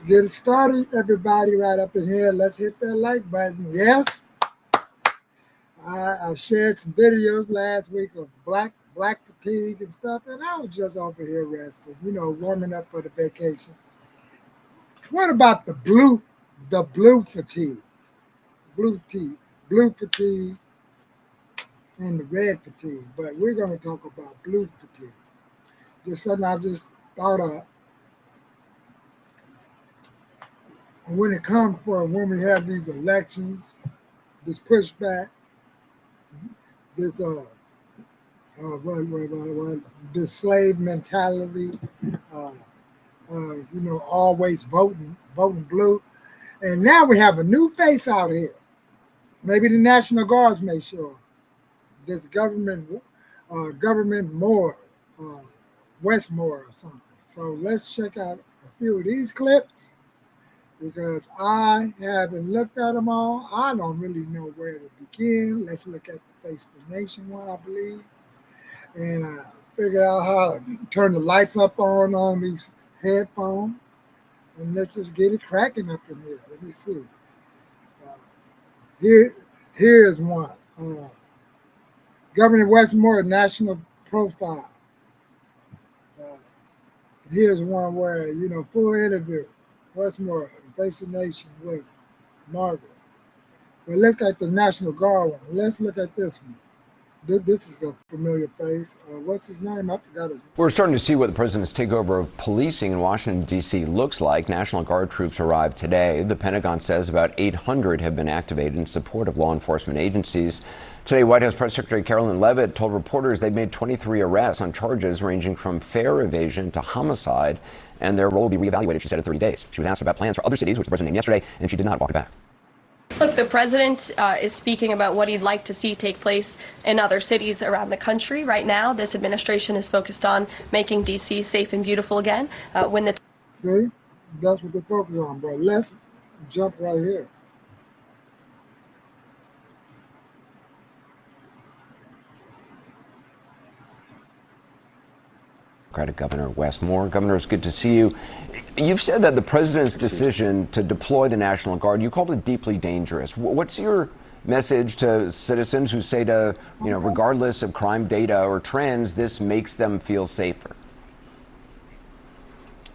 get it started, everybody, right up in here. Let's hit that like button. Yes, I shared some videos last week of black fatigue and stuff, and I was just over here resting, warming up for the vacation. What about the blue fatigue, blue tea, blue fatigue, and the red fatigue? But we're going to talk about blue fatigue. Just something I just thought of when it comes for when we have these elections, this pushback, this this slave mentality, uh, always voting blue, and now we have a new face out here. Maybe the National Guards may show up. This government more, uh, Westmore or something. So let's check out a few of these clips because I haven't looked at them all. I don't really know where to begin. Let's look at the Face the Nation one, I believe. And I figured out how to turn the lights up on these headphones. And let's just get it cracking up in here. Let me see. Uh, here's one. Governor Westmore National Profile. Uh, here's one where, full interview. Westmore, Face the Nation with Margaret. But look at the National Guard one. Let's look at this one. This is a familiar face. What's his name? I forgot his name. We're starting to see what the president's takeover of policing in Washington, D.C. looks like. National Guard troops arrived today. The Pentagon says about 800 have been activated in support of law enforcement agencies. Today, White House Press Secretary Carolyn Leavitt told reporters they've made 23 arrests on charges ranging from fare evasion to homicide, and their role will be reevaluated, she said, in 30 days. She was asked about plans for other cities, which the president named yesterday, and she did not walk it back. Look, the president is speaking about what he'd like to see take place in other cities around the country. Right now, this administration is focused on making D.C. safe and beautiful again. See, that's what they're focused on, bro. Let's jump right here. Governor Westmore. Governor, it's good to see you. You've said that the president's decision to deploy the National Guard, you called it deeply dangerous. What's your message to citizens who say regardless of crime data or trends, this makes them feel safer?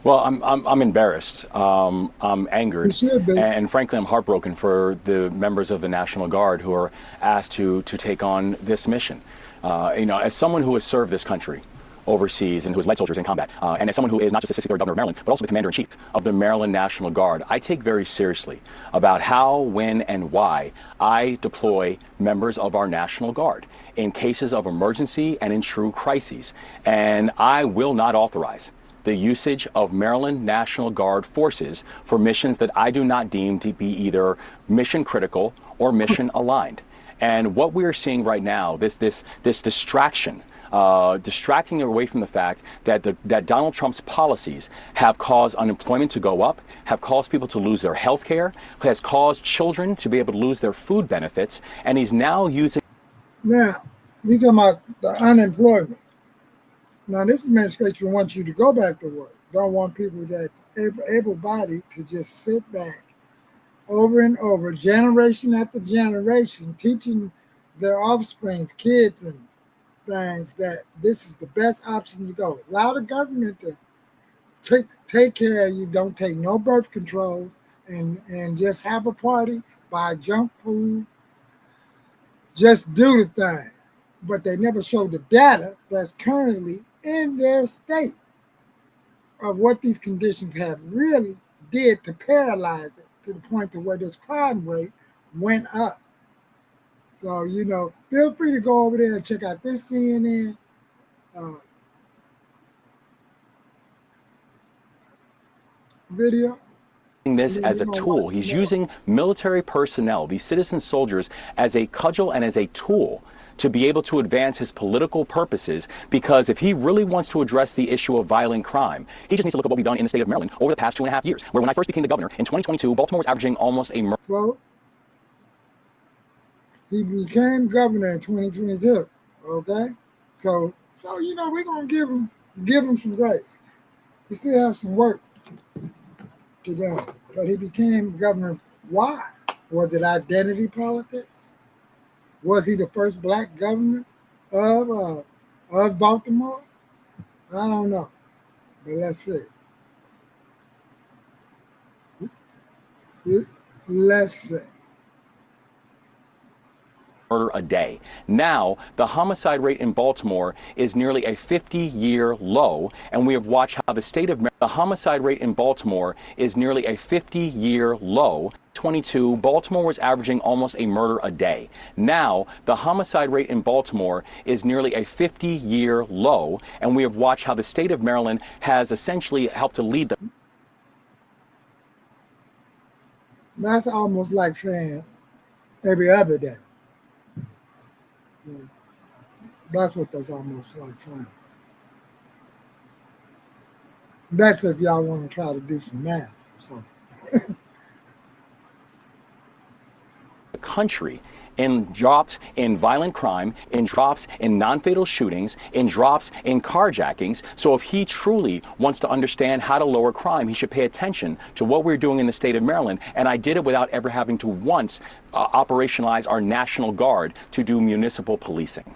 Well, I'm embarrassed. I'm angered, and frankly, I'm heartbroken for the members of the National Guard who are asked to take on this mission. As someone who has served this country overseas and who has led soldiers in combat, and as someone who is not just Assistant Governor of Maryland, but also the Commander-in-Chief of the Maryland National Guard, I take very seriously about how, when, and why I deploy members of our National Guard in cases of emergency and in true crises. And I will not authorize the usage of Maryland National Guard forces for missions that I do not deem to be either mission critical or mission aligned. And what we are seeing right now, this distraction, distracting away from the fact that Donald Trump's policies have caused unemployment to go up, have caused people to lose their health care, has caused children to be able to lose their food benefits, and he's now using... Now, you're talking about the unemployment. Now, this administration wants you to go back to work. Don't want people that's able-bodied to just sit back over and over, generation after generation, teaching their offsprings, kids, and things that this is the best option to go. Allow the government to take care of you. Don't take no birth control and just have a party, buy junk food. Just do the thing. But they never show the data that's currently in their state of what these conditions have really did to paralyze it to the point to where this crime rate went up. So, feel free to go over there and check out this CNN video. This as a tool. He's using military personnel, these citizen soldiers, as a cudgel and as a tool to be able to advance his political purposes, because if he really wants to address the issue of violent crime, he just needs to look at what we've done in the state of Maryland over the past 2.5 years, where when I first became the governor in 2022, Baltimore was averaging almost a murder. So he became governor in 2022, okay? So we're going to give him some grace. He still have some work to them. But he became governor. Why? Was it identity politics? Was he the first black governor of Baltimore? I don't know. But let's see. Let's see. Murder a day. Now, the homicide rate in Baltimore is nearly a 50-year low, and we have watched how the state of Maryland, the homicide rate in Baltimore is nearly a 50-year low. 22, Baltimore was averaging almost a murder a day. Now, the homicide rate in Baltimore is nearly a 50-year low, and we have watched how the state of Maryland has essentially helped to lead the. That's almost like saying every other day. Yeah. That's what that's almost like saying. That's if y'all want to try to do some math or something. Country in drops in violent crime, in drops in non-fatal shootings, in drops in carjackings. So if he truly wants to understand how to lower crime, he should pay attention to what we're doing in the state of Maryland. And I did it without ever having to once operationalize our National Guard to do municipal policing.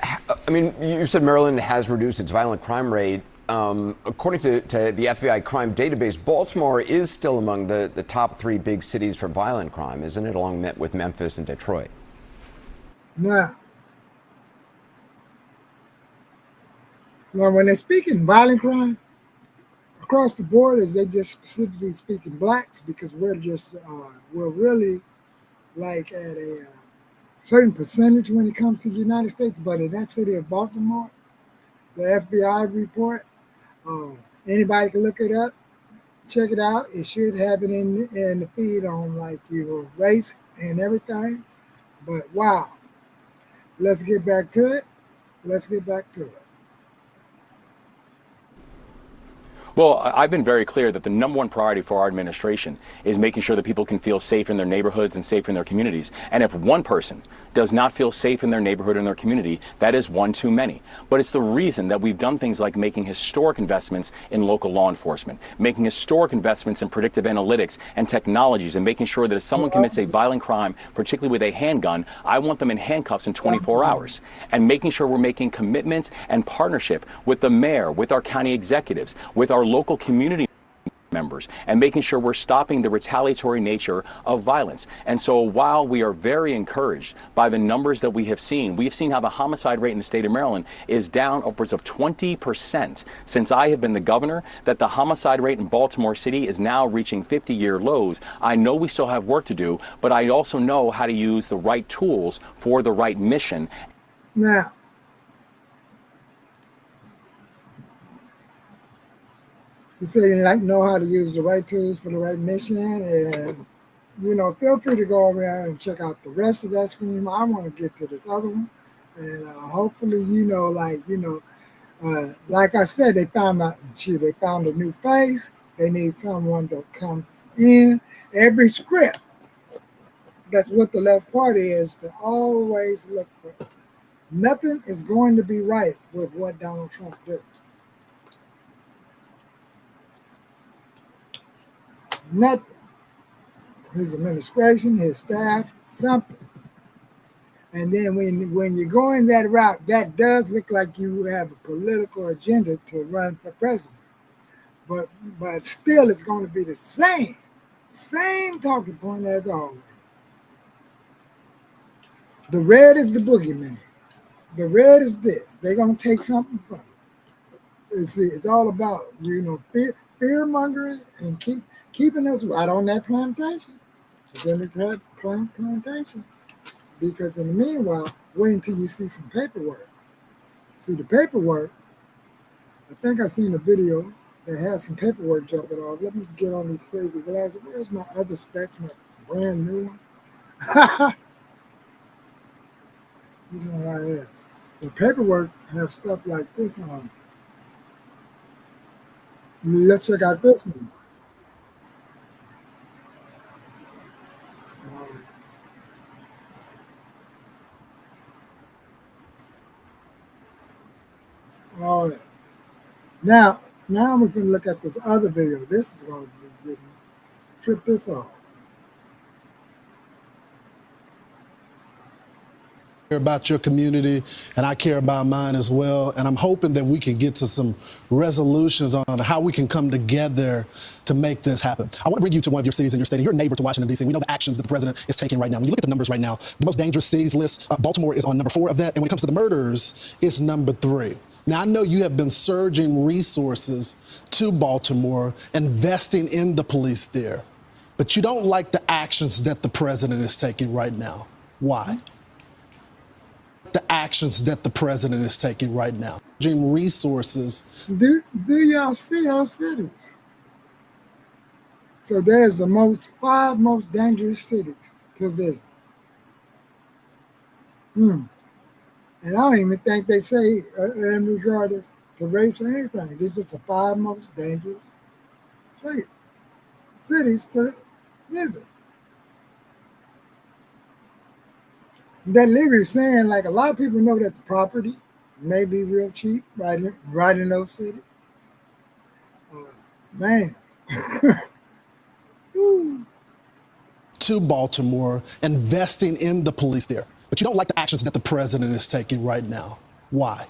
I mean, you said Maryland has reduced its violent crime rate. According to the FBI crime database, Baltimore is still among the top 3 big cities for violent crime, isn't it, along with Memphis and Detroit? Now, when they're speaking violent crime, across the board, is they just specifically speaking blacks, because we're really like at a certain percentage when it comes to the United States. But in that city of Baltimore, the FBI report, anybody can look it up, check it out. It should have it in the feed on like your race and everything. But wow, let's get back to it. Well, I've been very clear that the number one priority for our administration is making sure that people can feel safe in their neighborhoods and safe in their communities. And if one person does not feel safe in their neighborhood and their community, that is one too many. But it's the reason that we've done things like making historic investments in local law enforcement, making historic investments in predictive analytics and technologies, and making sure that if someone commits a violent crime, particularly with a handgun, I want them in handcuffs in 24 hours. And making sure we're making commitments and partnership with the mayor, with our county executives, with our local community members, and making sure we're stopping the retaliatory nature of violence. And so while we are very encouraged by the numbers that we have seen how the homicide rate in the state of Maryland is down upwards of 20% since I have been the governor, that the homicide rate in Baltimore City is now reaching 50-year lows. I know we still have work to do, but I also know how to use the right tools for the right mission. Now, you say you know how to use the right tools for the right mission, and feel free to go over there and check out the rest of that screen. I want to get to this other one, and hopefully, like I said, they found a new face. They need someone to come in. Every script, that's what the left party is, to always look for. Nothing is going to be right with what Donald Trump did. Nothing. His administration, his staff, something. And then when you're going that route, that does look like you have a political agenda to run for president. But still, it's going to be the same talking point as always. The red is the boogeyman. The red is this. They're going to take something from it. It's all about, fear mongering and keeping us right on that plantation, the Democrat plantation. Because in the meanwhile, wait until you see some paperwork. See the paperwork. I think I seen a video that has some paperwork jumping off. Let me get on these crazy glasses. Where's my other specs? My brand new one. This one right here. The paperwork have stuff like this on it. Let's check out this one. All right. Now we can look at this other video. This is going to be good. trip this off. About your community, and I care about mine as well, and I'm hoping that we can get to some resolutions on how we can come together to make this happen. I want to bring you to one of your cities in your state. You're a neighbor to Washington, D.C. We know the actions that the president is taking right now. When you look at the numbers right now, the most dangerous cities list, Baltimore is on number 4 of that, and when it comes to the murders, it's number 3. Now, I know you have been surging resources to Baltimore, investing in the police there, but you don't like the actions that the president is taking right now. Why? The actions that the president is taking right now. Resources. Do y'all see our cities? So there's the 5 most dangerous cities to visit. And I don't even think they say in regards to race or anything. These just the 5 most dangerous cities to visit. That literally saying, like, a lot of people know that the property may be real cheap right in those cities. Man. To Baltimore, investing in the police there. But you don't like the actions that the president is taking right now. Why?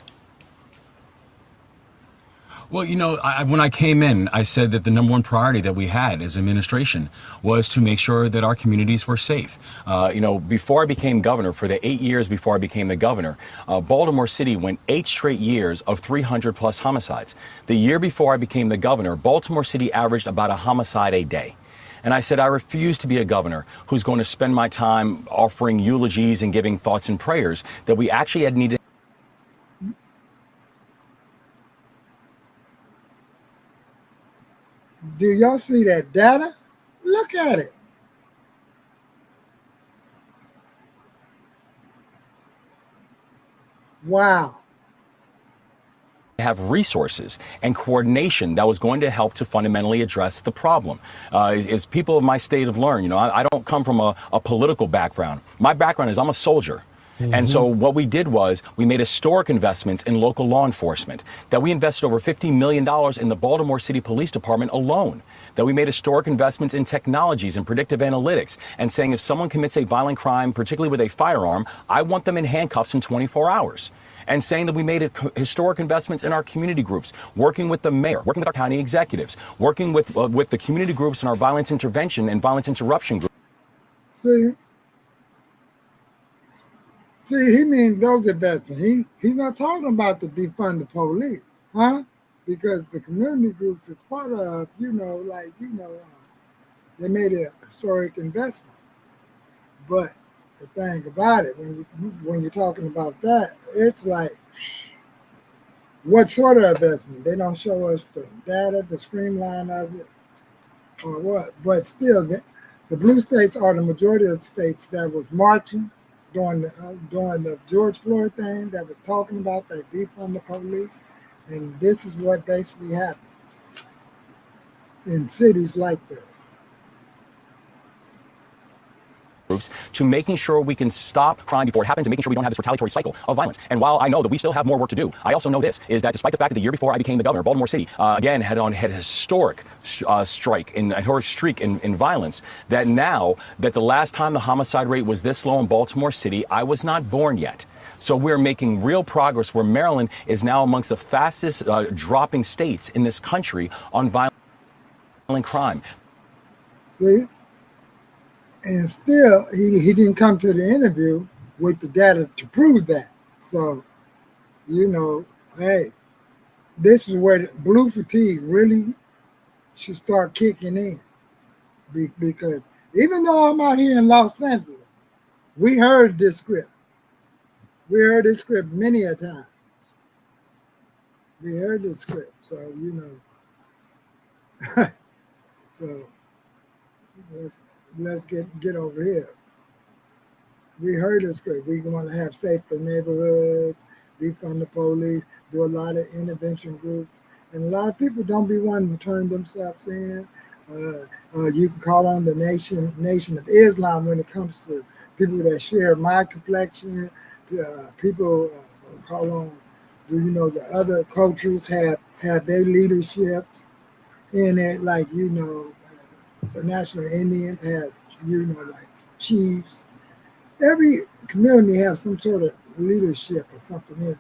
Well, you know, when I came in, I said that the number one priority that we had as administration was to make sure that our communities were safe. You know, before I became governor, for the 8 years before I became the governor, Baltimore City went 8 straight years of 300 plus homicides. The year before I became the governor, Baltimore City averaged about a homicide a day. And I said, I refuse to be a governor who's going to spend my time offering eulogies and giving thoughts and prayers that we actually had needed. Do y'all see that data? Look at it. Wow. Have resources and coordination that was going to help to fundamentally address the problem. As people of my state have learned, you know, I don't come from a political background. My background is I'm a soldier. And so what we did was we made historic investments in local law enforcement, that we invested over $50 million in the Baltimore City Police Department alone, that we made historic investments in technologies and predictive analytics, and saying if someone commits a violent crime, particularly with a firearm, I want them in handcuffs in 24 hours. And saying that we made historic investments in our community groups, working with the mayor, working with our county executives, working with the community groups in our violence intervention and violence interruption groups. See, he means those investments. He's not talking about the defund the police, huh? Because the community groups is part of, they made a historic investment. But the thing about it, when you're talking about that, it's like, what sort of investment? They don't show us the data, the streamline of it, or what. But still, the blue states are the majority of the states that was marching during the George Floyd thing, that was talking about that defund the police. And this is what basically happens in cities like this. To making sure we can stop crime before it happens and making sure we don't have this retaliatory cycle of violence. And while I know that we still have more work to do, I also know this, is that despite the fact that the year before I became the governor, Baltimore City, again, had a historic streak in violence, that now that the last time the homicide rate was this low in Baltimore City, I was not born yet. So we're making real progress where Maryland is now amongst the fastest dropping states in this country on violent crime. See? And still, he didn't come to the interview with the data to prove that. So, hey, this is where blue fatigue really should start kicking in. Because even though I'm out here in Los Angeles, we heard this script. We heard this script many a time. We heard this script. So, so let's get over here. We heard this script. We're going to have safer neighborhoods, defund the police, do a lot of intervention groups. And a lot of people don't be wanting to turn themselves in. You can call on the Nation of Islam when it comes to people that share my complexion. People call on, the other cultures have their leaderships in it, like, The national Indians have, like chiefs. Every community has some sort of leadership or something,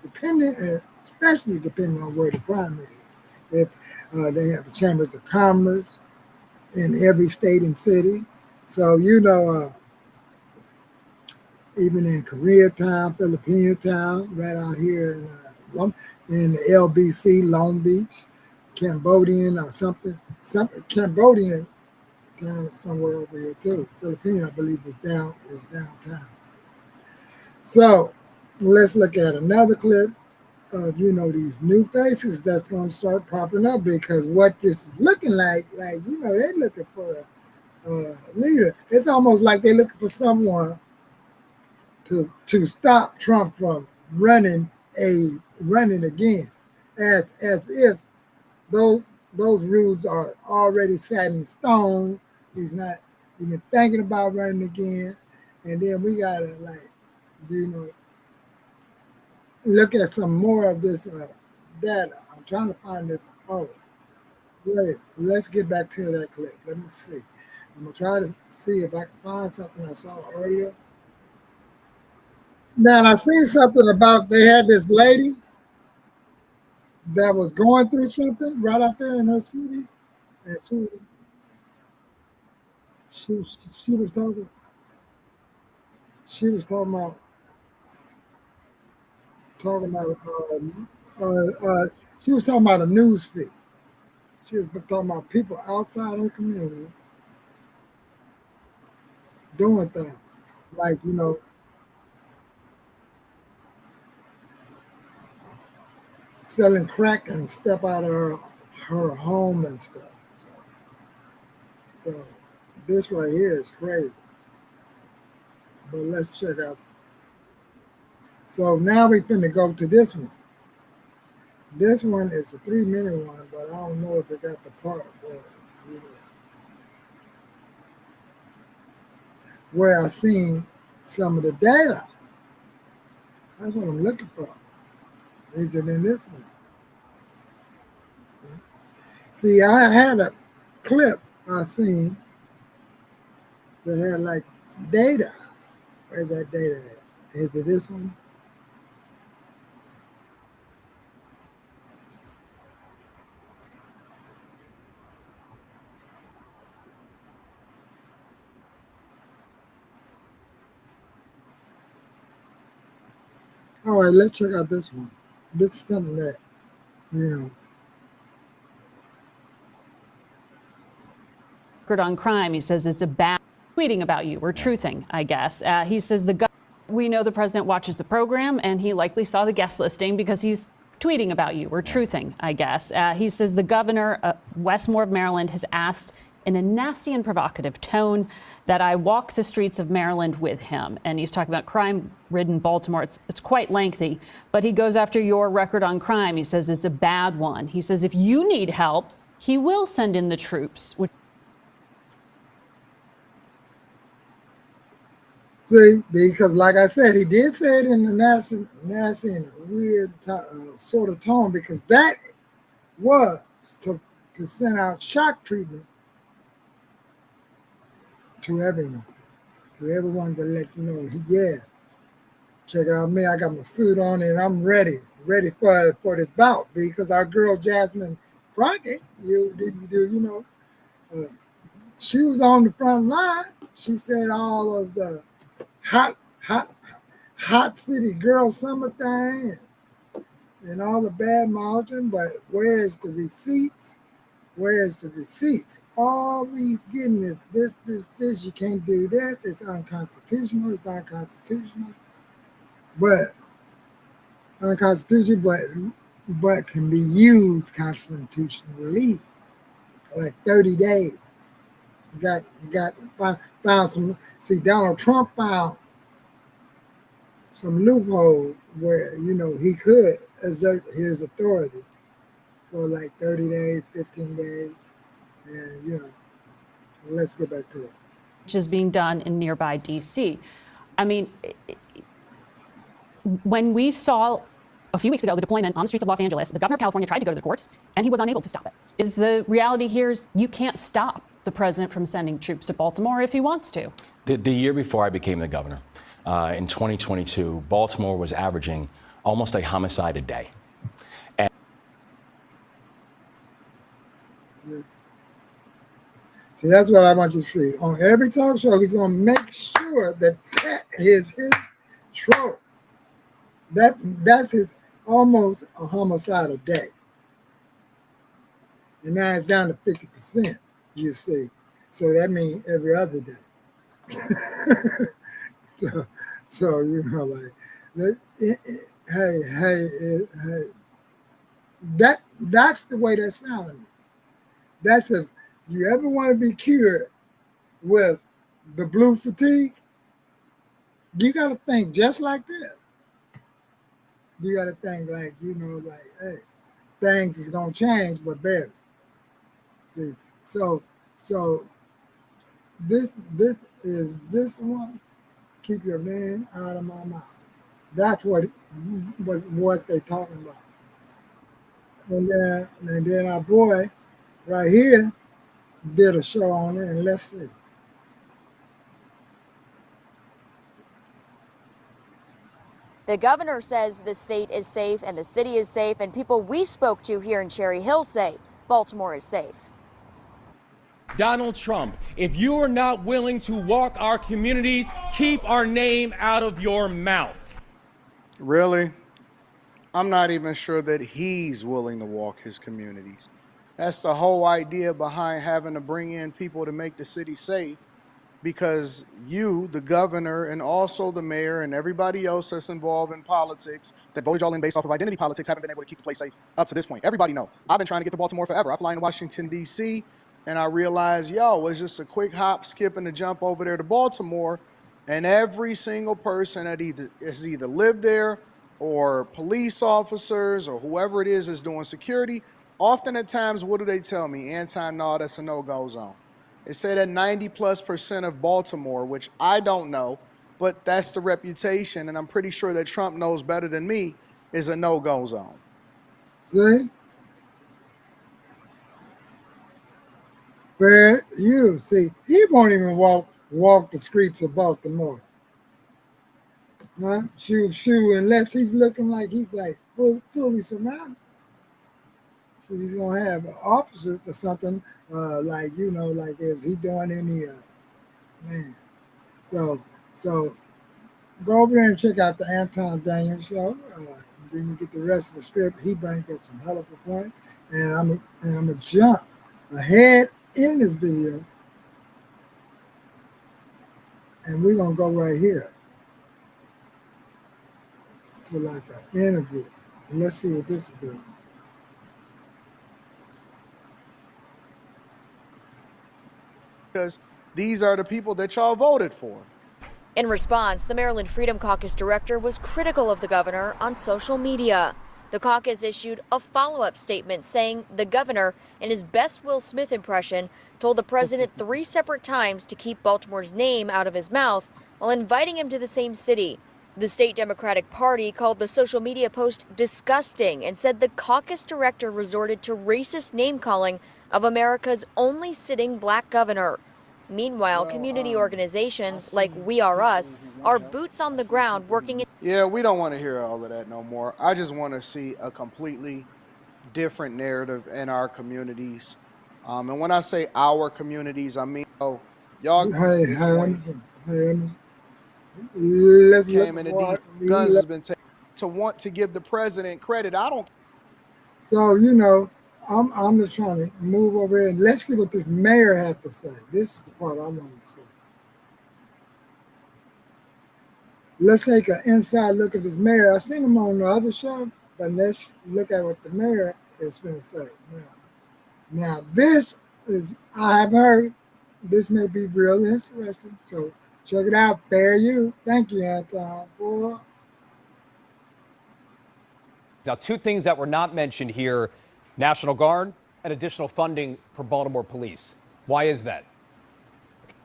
especially depending on where the crime is. If they have chambers of commerce in every state and city. So, even in Koreatown, Filipino-town, right out here in the LBC, Long Beach, Cambodian or something Cambodian town somewhere over here too. Filipino, I believe, is downtown. So let's look at another clip of these new faces that's going to start popping up, because what this is looking like they're looking for a leader. It's almost like they're looking for someone to stop Trump from running again, as if those rules are already set in stone. He's not even thinking about running again, and then we gotta look at some more of this data. I'm trying to find this. Oh, wait, let's get back to that clip. Let me see. I'm gonna try to see if I can find something I saw earlier. Now, I seen something about they had this lady that was going through something right out there in her city, and she was talking. She was talking about she was talking about a news feed. She was talking about people outside her community doing things like selling crack and stuff out of her home and stuff. So this right here is crazy. But let's check out. So now we finna go to this one. This one is a 3-minute one, but I don't know if it got the part where I seen some of the data. That's what I'm looking for. Is it in this one? See, I had a clip I seen that had like data. Where's that data at? Is it this one? All right, let's check out this one. This is something that, on crime. He says it's a bad tweeting about you or truthing, I guess. He says we know the president watches the program and he likely saw the guest listing because he's tweeting about you or truthing, I guess. He says the governor, Wes of Maryland, has asked in a nasty and provocative tone that I walk the streets of Maryland with him. And he's talking about crime-ridden Baltimore. It's quite lengthy, but he goes after your record on crime. He says it's a bad one. He says if you need help, he will send in the troops. See, because like I said, he did say it in the nasty and weird sort of tone, because that was to send out shock treatment to everyone to let you know, check out me, I got my suit on and I'm ready for this bout, because our girl Jasmine Crockett, she was on the front line. She said all of the hot city girl summer thing and all the bad mouthing, but where's the receipts? Where's the receipts? All these getting this, you can't do this, it's unconstitutional, but can be used constitutionally, like 30 days. Found some. See, Donald Trump found some loopholes where he could exert his authority for like 30 days, 15 days, and let's get back to it. Which is being done in nearby D.C. I mean, when we saw a few weeks ago the deployment on the streets of Los Angeles, the governor of California tried to go to the courts, and he was unable to stop it. Is the reality here is you can't stop the president from sending troops to Baltimore if he wants to. The year before I became the governor, in 2022, Baltimore was averaging almost a homicide a day. See, that's what I want you to see. On every talk show, he's going to make sure that that is his trope. That's his almost a homicide a day. And now it's down to 50%, you see. So that means every other day. so you know, like, hey, that's the way that sounded. That's if you ever want to be cured with the blue fatigue, you got to think just like that. You got to think like, you know, like, hey, things is going to change, but better. See, so this is this one. Keep your name out of my mouth. That's what they talking about. And then our boy right here did a show on it, and let's see. The governor says the state is safe and the city is safe, and people we spoke to here in Cherry Hill say Baltimore is safe. Donald Trump, if you are not willing to walk our communities, keep our name out of your mouth. Really? I'm not even sure that he's willing to walk his communities. That's the whole idea behind having to bring in people to make the city safe, because you, the governor, and also the mayor and everybody else that's involved in politics that voted y'all in based off of identity politics haven't been able to keep the place safe up to this point. Everybody know. I've been trying to get to Baltimore forever. I fly in Washington, D.C., and I realized, it's just a quick hop, skip, and a jump over there to Baltimore, and every single person that either lived there or police officers or whoever it is doing security, often at times, what do they tell me? No, that's a no-go zone. They say that 90+% of Baltimore, which I don't know, but that's the reputation, and I'm pretty sure that Trump knows better than me, is a no-go zone. See? Where you see, he won't even walk the streets of Baltimore. Huh? Shoo, unless he's looking like he's like fully surrounded. So he's gonna have officers or something, like, you know, like, is he doing any man? So go over there and check out the Anton Daniels show. Then you get the rest of the script. He brings up some hell of a points, and I'm gonna jump ahead in this video, and we're gonna go right here to like an interview. And let's see what this is doing. Because these are the people that y'all voted for. In response, the Maryland Freedom Caucus director was critical of the governor on social media. The caucus issued a follow-up statement saying the governor, in his best Will Smith impression, told the president 3 separate times to keep Baltimore's name out of his mouth while inviting him to the same city. The state Democratic Party called the social media post disgusting and said the caucus director resorted to racist name-calling of America's only sitting black governor. Meanwhile, community organizations like We Are Us are boots on the ground working in... Yeah, we don't want to hear all of that no more. I just want to see a completely different narrative in our communities. And when I say our communities, I mean, y'all Let's came into these guns has been taken to want to give the president credit. I don't. So, you know, I'm just trying to move over here and let's see what this mayor had to say. This is the part I want to see. Let's take an inside look at this mayor. I've seen him on the other show, but let's look at what the mayor is going to say. Now, this is, I haven't heard, this may be real interesting. So check it out. Fair use. Thank you, Anton. Boy. Now, 2 things that were not mentioned here: National Guard and additional funding for Baltimore police. Why is that?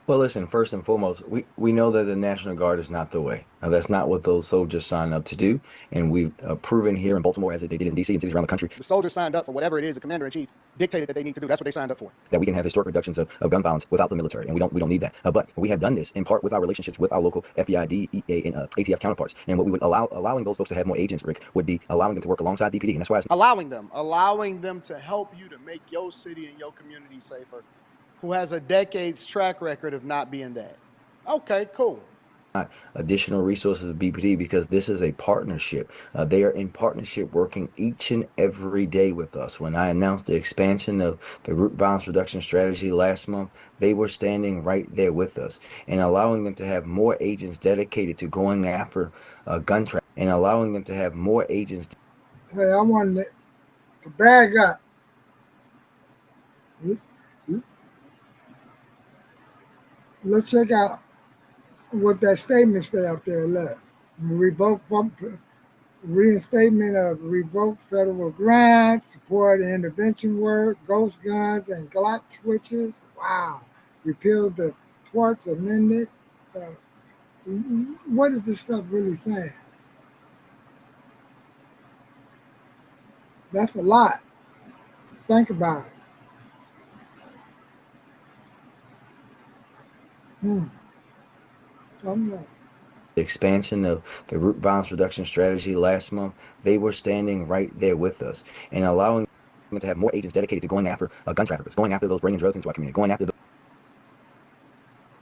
Well, listen, first and foremost, we know that the National Guard is not the way. Now, that's not what those soldiers signed up to do. And we've proven here in Baltimore, as they did in D.C. and cities around the country. The soldiers signed up for whatever it is, the commander-in-chief dictated that they need to do. That's what they signed up for. That we can have historic reductions of gun violence without the military, and we don't need that. But we have done this in part with our relationships with our local FBI, DEA, and ATF counterparts. And what we would allowing those folks to have more agents, Rick, would be allowing them to work alongside DPD, and that's why allowing them to help you to make your city and your community safer, who has a decade's track record of not being that. Okay, cool. Additional resources of BPD, because this is a partnership. They are in partnership working each and every day with us. When I announced the expansion of the group violence reduction strategy last month, they were standing right there with us and allowing them to have more agents dedicated to going after gun trafficking and allowing them to have more agents. Hey, I want to bag up. Let's check out what that statement say out there. Look, reinstatement of revoked federal grants, support and intervention work, ghost guns and Glock switches. Wow. Repeal the Twarts Amendment. What is this stuff really saying? That's a lot. Think about it. The expansion of the group violence reduction strategy last month, they were standing right there with us and allowing them to have more agents dedicated to going after gun traffickers, going after those bringing drugs into our community, going after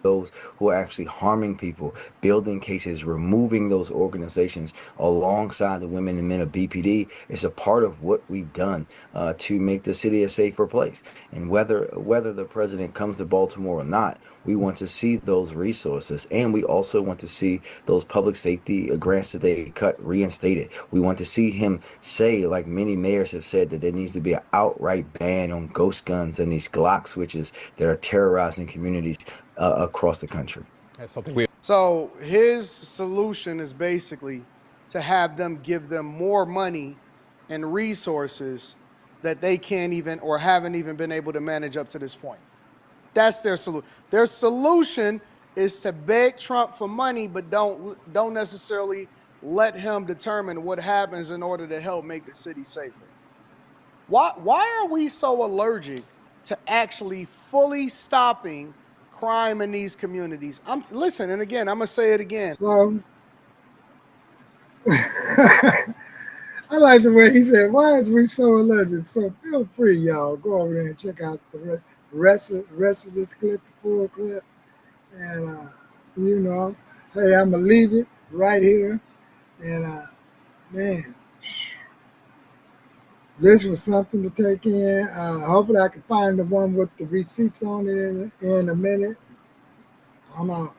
those who are actually harming people, building cases, removing those organizations alongside the women and men of BPD. It's a part of what we've done to make the city a safer place. And whether the president comes to Baltimore or not, we want to see those resources, and we also want to see those public safety grants that they cut reinstated. We want to see him say, like many mayors have said, that there needs to be an outright ban on ghost guns and these Glock switches that are terrorizing communities across the country. That's something So his solution is basically to have them give them more money and resources that they can't even or haven't even been able to manage up to this point. That's their solution. Their solution is to beg Trump for money, but don't necessarily let him determine what happens in order to help make the city safer. Why are we so allergic to actually fully stopping crime in these communities? Listen, and again, I'm gonna say it again. Well, I like the way he said, "Why is we so allergic?" So feel free, y'all, go over there and check out the rest of this clip, the full clip, and hey, I'm gonna leave it right here, and man, this was something to take in. Hopefully, I can find the one with the receipts on it in a minute. I'm out.